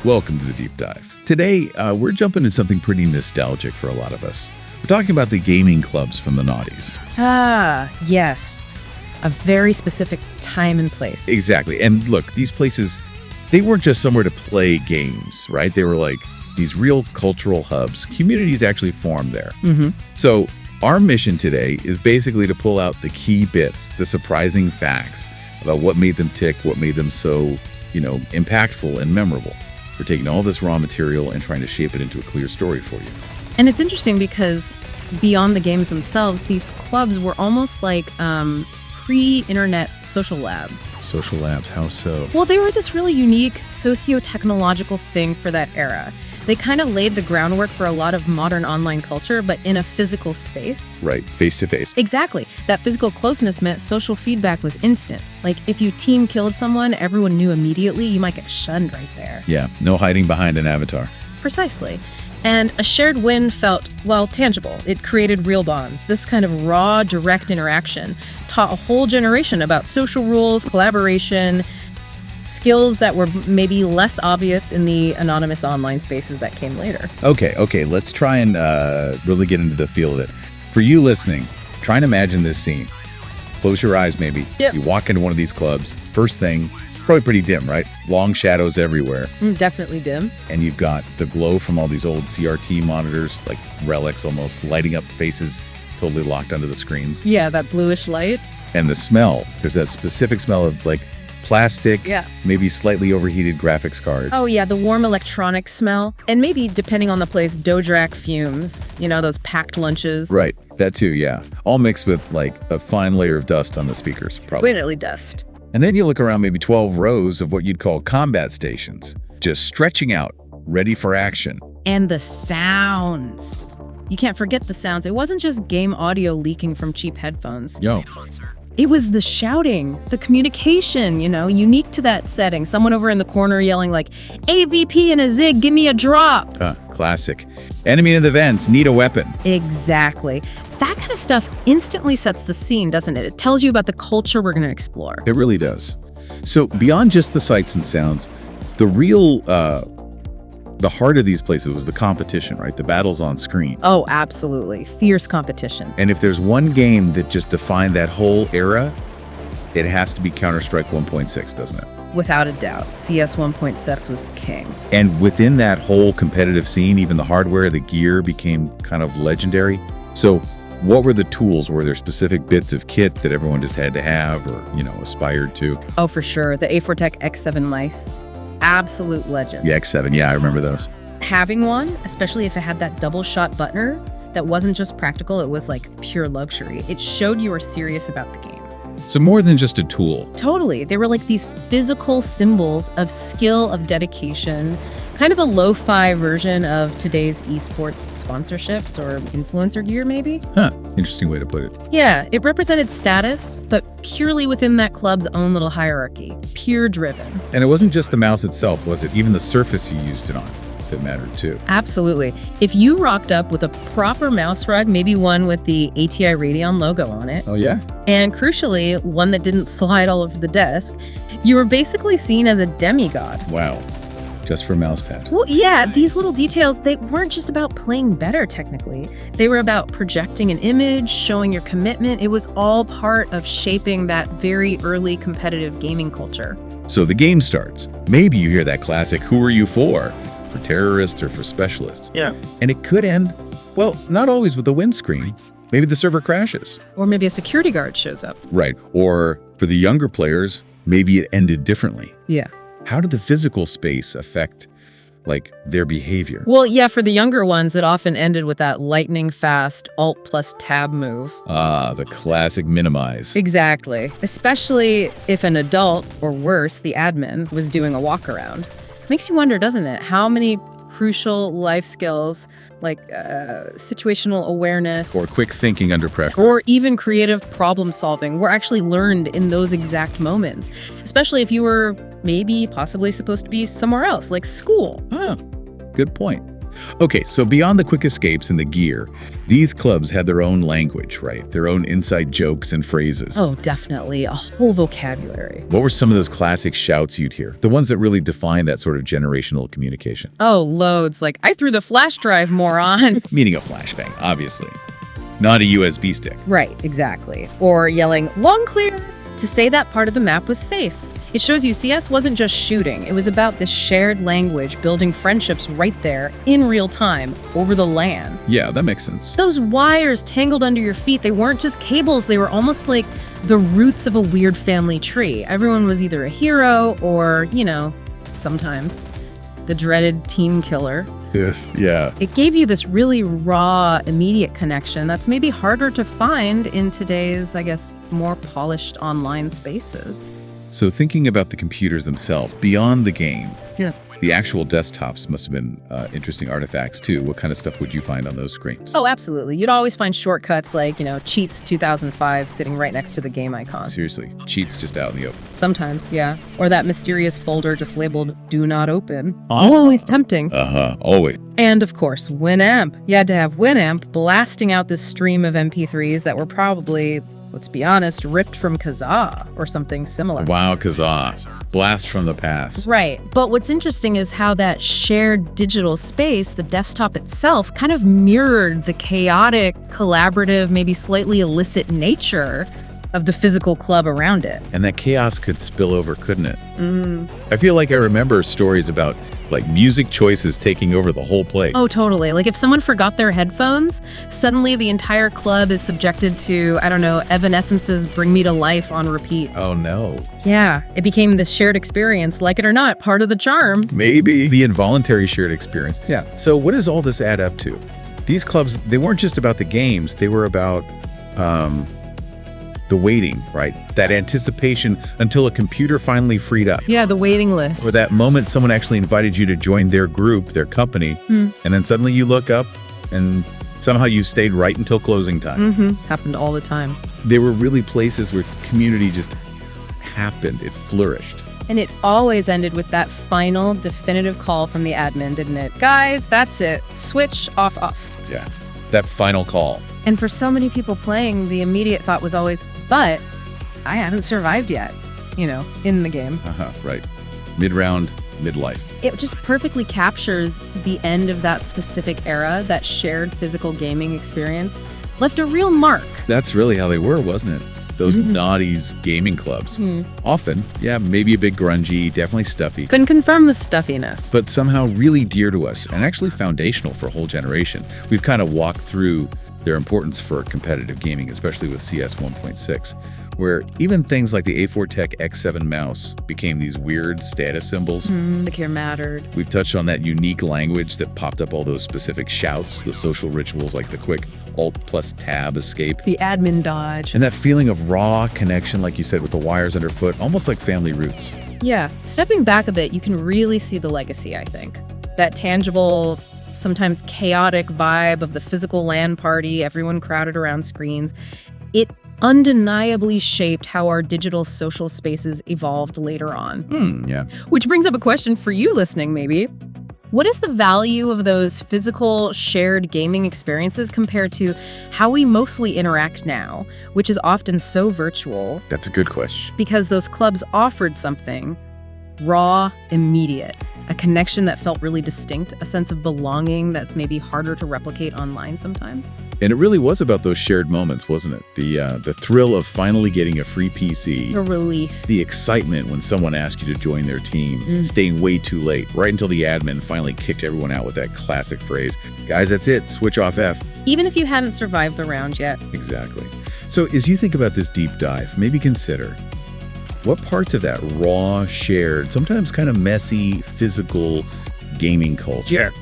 Welcome to the Deep Dive. Today, we're jumping into something pretty nostalgic for a lot of us. We're talking about the gaming clubs from the Noughties. Ah, yes. A very specific time and place. Exactly. And look, these places, they weren't just somewhere to play games, right? They were like these real cultural hubs. Communities actually formed there. Mm-hmm. So our mission today is basically to pull out the key bits, the surprising facts about what made them tick, what made them so, impactful and memorable. We're taking all this raw material and trying to shape it into a clear story for you. And it's interesting because beyond the games themselves, these clubs were almost like pre-internet social labs. Social labs, how so? Well, they were this really unique socio-technological thing for that era. They kind of laid the groundwork for a lot of modern online culture, but in a physical space. Right, face to face. Exactly. That physical closeness meant social feedback was instant. Like, if you team killed someone, everyone knew immediately. You might get shunned right there. Yeah, no hiding behind an avatar. Precisely. And a shared win felt, tangible. It created real bonds. This kind of raw, direct interaction taught a whole generation about social rules, collaboration, skills that were maybe less obvious in the anonymous online spaces that came later. Okay, let's try and really get into the feel of it. For you listening, try and imagine this scene. Close your eyes maybe. Yep. You walk into one of these clubs. First thing, probably pretty dim, right? Long shadows everywhere. Definitely dim. And you've got the glow from all these old CRT monitors, like relics almost, lighting up faces totally locked onto the screens. Yeah, that bluish light. And the smell. There's that specific smell of like plastic, Yeah. maybe slightly overheated graphics cards. Oh, yeah, the warm electronic smell. And maybe, depending on the place, Dojrak fumes. Those packed lunches. Right, that too, yeah. All mixed with like a fine layer of dust on the speakers, probably. Definitely dust. And then you look around maybe 12 rows of what you'd call combat stations, just stretching out, ready for action. And the sounds. You can't forget the sounds. It wasn't just game audio leaking from cheap headphones. Yo. It was the shouting, the communication, unique to that setting. Someone over in the corner yelling like, AVP and a Zig, give me a drop. Classic. Enemy in the vents, need a weapon. Exactly. That kind of stuff instantly sets the scene, doesn't it? It tells you about the culture we're going to explore. It really does. So beyond just the sights and sounds, the real, the heart of these places was the competition, right? The battles on screen. Oh, absolutely. Fierce competition. And if there's one game that just defined that whole era, it has to be Counter-Strike 1.6, doesn't it? Without a doubt. CS 1.6 was king. And within that whole competitive scene, even the hardware, the gear became kind of legendary. So what were the tools? Were there specific bits of kit that everyone just had to have or, aspired to? Oh, for sure. The A4Tech X7 mice. Absolute legend. The X7, yeah, I remember those. Having one, especially if it had that double shot buttoner, that wasn't just practical, it was like pure luxury. It showed you were serious about the game. So more than just a tool. Totally. They were like these physical symbols of skill, of dedication, kind of a lo-fi version of today's esport sponsorships or influencer gear, maybe? Interesting way to put it. Yeah, it represented status, but purely within that club's own little hierarchy, peer-driven. And it wasn't just the mouse itself, was it? Even the surface you used it on that mattered too. Absolutely. If you rocked up with a proper mouse rug, maybe one with the ATI Radeon logo on it, Oh, yeah? and crucially, one that didn't slide all over the desk, you were basically seen as a demigod. Wow. Just for mouse pad. Well, yeah, these little details, they weren't just about playing better, technically. They were about projecting an image, showing your commitment. It was all part of shaping that very early competitive gaming culture. So the game starts. Maybe you hear that classic, who are you for terrorists or for specialists? Yeah. And it could end, well, not always with a windscreen. Maybe the server crashes. Or maybe a security guard shows up. Right. Or for the younger players, maybe it ended differently. Yeah. How did the physical space affect, their behavior? Well, yeah, for the younger ones, it often ended with that lightning fast Alt plus Tab move. The classic minimize. Exactly. Especially if an adult, or worse, the admin, was doing a walk around. Makes you wonder, doesn't it? How many crucial life skills like situational awareness Or quick thinking under pressure. or even creative problem solving were actually learned in those exact moments, especially if you were possibly supposed to be somewhere else, like school. Good point. Okay, so beyond the quick escapes and the gear, these clubs had their own language, right? Their own inside jokes and phrases. Oh, definitely. A whole vocabulary. What were some of those classic shouts you'd hear? The ones that really define that sort of generational communication? Oh, loads. Like, I threw the flash drive, moron. Meaning a flashbang, obviously. Not a USB stick. Right, exactly. Or yelling, long clear, to say that part of the map was safe. It shows you CS wasn't just shooting. It was about this shared language, building friendships right there, in real time, over the LAN. Yeah, that makes sense. Those wires tangled under your feet, they weren't just cables, they were almost like the roots of a weird family tree. Everyone was either a hero or, sometimes the dreaded team killer. Yes, yeah. It gave you this really raw, immediate connection that's maybe harder to find in today's, I guess, more polished online spaces. So thinking about the computers themselves, beyond the game, Yeah. the actual desktops must have been interesting artifacts too. What kind of stuff would you find on those screens? Oh, absolutely. You'd always find shortcuts like, cheats 2005 sitting right next to the game icon. Seriously, cheats just out in the open. Sometimes, yeah. Or that mysterious folder just labeled "Do Not Open." Always tempting. Always. And of course, Winamp. You had to have Winamp blasting out this stream of MP3s that were probably, let's be honest, ripped from Kazaa or something similar. Wow, Kazaa. Blast from the past. Right. But what's interesting is how that shared digital space, the desktop itself, kind of mirrored the chaotic, collaborative, maybe slightly illicit nature of the physical club around it. And that chaos could spill over, couldn't it? I feel like I remember stories about music choices taking over the whole place. Oh, totally. Like if someone forgot their headphones, suddenly the entire club is subjected to, Evanescence's Bring Me to Life on repeat. Oh, no. Yeah, it became this shared experience, like it or not, part of the charm. Maybe. The involuntary shared experience. Yeah. So what does all this add up to? These clubs, they weren't just about the games. They were about the waiting, right? That anticipation until a computer finally freed up. Yeah, the waiting list. Or that moment someone actually invited you to join their group, their company, and then suddenly you look up and somehow you stayed right until closing time. Happened all the time. They were really places where community just happened. It flourished. And it always ended with that final definitive call from the admin, didn't it? Guys, that's it. Switch off. Yeah, that final call. And for so many people playing, the immediate thought was always, but I haven't survived yet, in the game. Right. Mid-round, midlife. It just perfectly captures the end of that specific era, that shared physical gaming experience, left a real mark. That's really how they were, wasn't it? Those Noughties gaming clubs. Often, yeah, maybe a bit grungy, definitely stuffy. Couldn't confirm the stuffiness. But somehow really dear to us and actually foundational for a whole generation. We've kind of walked through their importance for competitive gaming, especially with CS 1.6, where even things like the A4 Tech X7 mouse became these weird status symbols. The care mattered. We've touched on that unique language that popped up all those specific shouts, the social rituals like the quick Alt+Tab escape. The admin dodge. And that feeling of raw connection, like you said, with the wires underfoot, almost like family roots. Yeah. Stepping back a bit, you can really see the legacy, I think. That tangible, sometimes chaotic vibe of the physical LAN party, everyone crowded around screens. It undeniably shaped how our digital social spaces evolved later on. Yeah. Which brings up a question for you listening, maybe. What is the value of those physical shared gaming experiences compared to how we mostly interact now, which is often so virtual? That's a good question. Because those clubs offered something raw, immediate, a connection that felt really distinct, a sense of belonging that's maybe harder to replicate online sometimes. And it really was about those shared moments, wasn't it? The thrill of finally getting a free PC. The relief. The excitement when someone asked you to join their team, staying way too late, right until the admin finally kicked everyone out with that classic phrase, guys, that's it, switch off F. Even if you hadn't survived the round yet. Exactly. So as you think about this deep dive, maybe consider what parts of that raw, shared, sometimes kind of messy, physical gaming culture,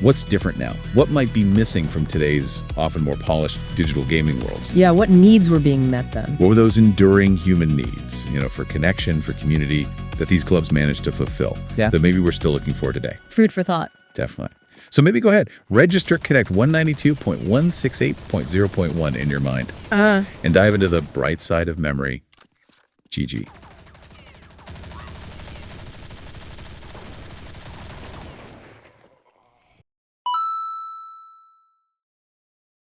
what's different now? What might be missing from today's often more polished digital gaming worlds? Yeah, what needs were being met then? What were those enduring human needs, for connection, for community, that these clubs managed to fulfill, that maybe we're still looking for today? Food for thought. Definitely. So maybe go ahead, register Connect 192.168.0.1 in your mind, and dive into the bright side of memory. GG.